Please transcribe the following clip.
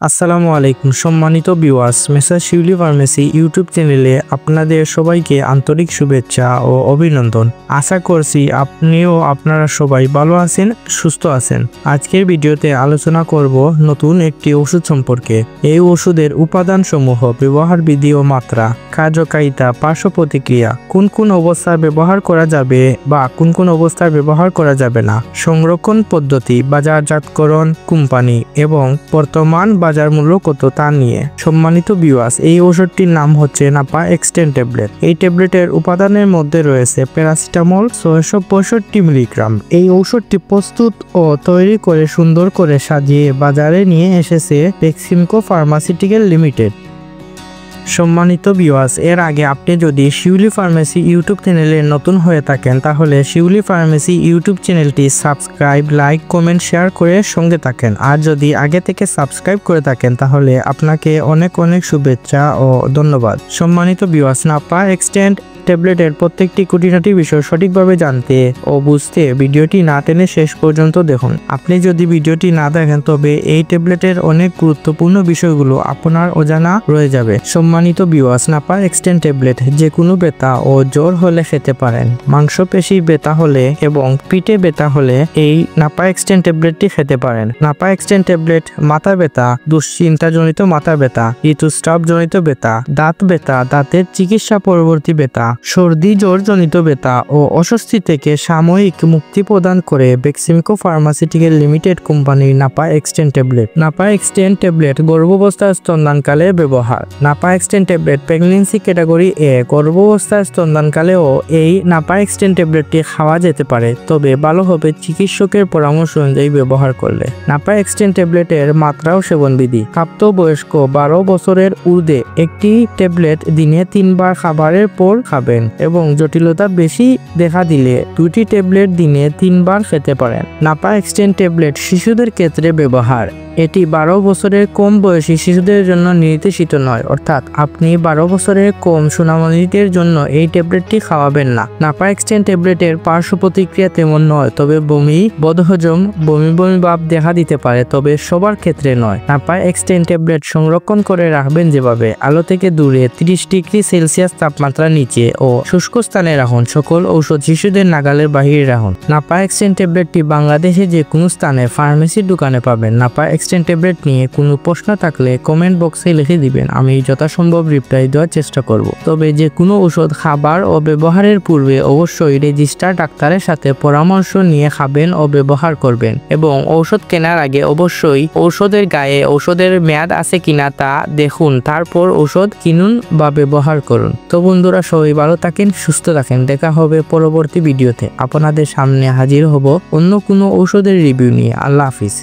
আসসালামু আলাইকুম সম্মানিত ভিউয়ার্স, মেসার শিউলি ফার্মেসি ইউটিউব চ্যানেলে আপনাদের সবাইকে আন্তরিক শুভেচ্ছা ও অভিনন্দন। আশা করছি আপনিও আপনারা সবাই ভালো আছেন, সুস্থ আছেন। আজকের ভিডিওতে আলোচনা করব নতুন একটি ওষুধ সম্পর্কে। এই ওষুধের উপাদান সমূহ, ব্যবহার বিধি ও মাত্রা, কার্যকারিতা, পার্শ্ব প্রতিক্রিয়া, কোন কোন অবস্থায় ব্যবহার করা যাবে বা কোন কোন অবস্থায় ব্যবহার করা যাবে না, সংরক্ষণ পদ্ধতি, বাজারজাতকরণ কোম্পানি এবং বর্তমান বাজার মূল্য কত তা নিয়ে। সম্মানিত ভিউয়ার্স, এই ওষুধটির নাম হচ্ছে নাপা এক্সটেন্ড ট্যাবলেট। এই ট্যাবলেটের উপাদানের মধ্যে রয়েছে প্যারাসিটামল 665 মিলিগ্রাম। এই ওষুধটি প্রস্তুত ও তৈরি করে সুন্দর করে সাজিয়ে বাজারে নিয়ে এসেছে বেক্সিমকো ফার্মাসিউটিক্যাল লিমিটেড। সম্মানিত ভিউয়ার্স, এর আগে আপনি যদি শিউলি ফার্মেসি ইউটিউব চ্যানেলে নতুন হয়ে থাকেন তাহলে শিউলি ফার্মেসি ইউটিউব চ্যানেলটি সাবস্ক্রাইব, লাইক, কমেন্ট, শেয়ার করে সঙ্গে থাকেন। আর যদি আগে থেকে সাবস্ক্রাইব করে থাকেন তাহলে আপনাকে অনেক অনেক শুভেচ্ছা ও ধন্যবাদ। সম্মানিত ভিউয়ার্স, নাপা এক্সটেন্ড ট্যাবলেটের প্রত্যেকটি খুঁটিনাটি বিষয় সঠিকভাবে জানতে ও বুঝতে ভিডিওটি না টেনে শেষ পর্যন্ত দেখুন। আপনি যদি ভিডিওটি না দেখেন তবে এই ট্যাবলেটের অনেক গুরুত্বপূর্ণ বিষয়গুলো আপনার অজানা রয়ে যাবে। সম্মানিত ভিউয়ার্স, নাপা এক্সটেন্ড ট্যাবলেট যে কোনো ব্যথা ও জ্বর হলে খেতে পারেন। মাংসপেশি ব্যথা হলে এবং পিঠে ব্যথা হলে এই নাপা এক্সটেন্ড ট্যাবলেটটি খেতে পারেন। নাপা এক্সটেন্ড ট্যাবলেট মাথা ব্যথা, দুশ্চিন্তাজনিত মাথা ব্যথা, ঋতুস্রাবজনিত ব্যথা, দাঁত ব্যথা, দাঁতের চিকিৎসা পরবর্তী ব্যথা, সর্দি জ্বর জনিত ব্যথা ও অস্বস্তি থেকে সাময়িক মুক্তি প্রদান করে বেক্সিমকো ফার্মাসিউটিক্যাল লিমিটেড কোম্পানির Napa extend tablet. Napa extend tablet গর্ভাবস্থায় স্তনদানকালে ব্যবহার। Napa extend tablet pregnancy category এ। গর্ভাবস্থায় স্তনদানকালেও এই নাপা এক্সটেন্ড ট্যাবলেটটি খাওয়া যেতে পারে, তবে ভালো হবে চিকিৎসকের পরামর্শ অনুযায়ী ব্যবহার করলে। নাপা এক্সটেন্ড ট্যাবলেটের মাত্রা ও সেবনবিধি। প্রাপ্তবয়স্ক 12 বছরের ঊর্ধ্বে একটি ট্যাবলেট দিনে 3 বার খাবারের পর খাবেন এবং জটিলতা বেশি দেখা দিলে 2টি ট্যাবলেট দিনে 3 বার খেতে পারেন। নাপা এক্সটেন্ড ট্যাবলেট শিশুদের ক্ষেত্রে ব্যবহার। এটি 12 বছরের কম বয়সী শিশুদের জন্য নির্দেশিত নয়, অর্থাৎ আপনি 12 বছরের কম সোনামণিদের জন্য এই ট্যাবলেটটি খাওয়াবেন না। নাপা এক্সটেন্ড ট্যাবলেটের পার্শ্ব প্রতিক্রিয়া তেমন নয়, তবে বমি, বদহজম, বমি বমি ভাব দেখা দিতে পারে, তবে সবার ক্ষেত্রে নয়। নাপা এক্সটেন্ড ট্যাবলেট সংরক্ষণ করে রাখবেন যেভাবে: আলো থেকে দূরে, 30 ডিগ্রি সেলসিয়াস তাপমাত্রা নিচে ও শুষ্ক স্থানে রাখুন। সকল ঔষধ শিশুদের নাগালের বাহিরে রাখুন। নাপা এক্সটেন্ড ট্যাবলেটটি বাংলাদেশে যে কোনো স্থানে ফার্মেসির দোকানে পাবেন। নাপা এক্সটেন্ড ট্যাবলেট নিয়ে কোনো প্রশ্ন থাকলে কমেন্ট বক্সে লিখে দিবেন, আমি যথাসম্ভব রিপ্লাই দেওয়ার চেষ্টা করব। তবে যে কোনো ঔষধ খাবার ও ব্যবহারের পূর্বে অবশ্যই রেজিস্টার ডাক্তারের সাথে পরামর্শ নিয়ে খাবেন ও ব্যবহার করবেন এবং ঔষধ কেনার আগে অবশ্যই ঔষধের গায়ে ঔষধের মেয়াদ আছে কিনা তা দেখুন, তারপর ঔষধ কিনুন বা ব্যবহার করুন। তো বন্ধুরা, সবাই ভালো থাকেন, সুস্থ থাকেন। দেখা হবে পরবর্তী ভিডিওতে। আপনাদের সামনে হাজির হব অন্য কোনো ঔষধের রিভিউ নিয়ে। আল্লাহ হাফিজ।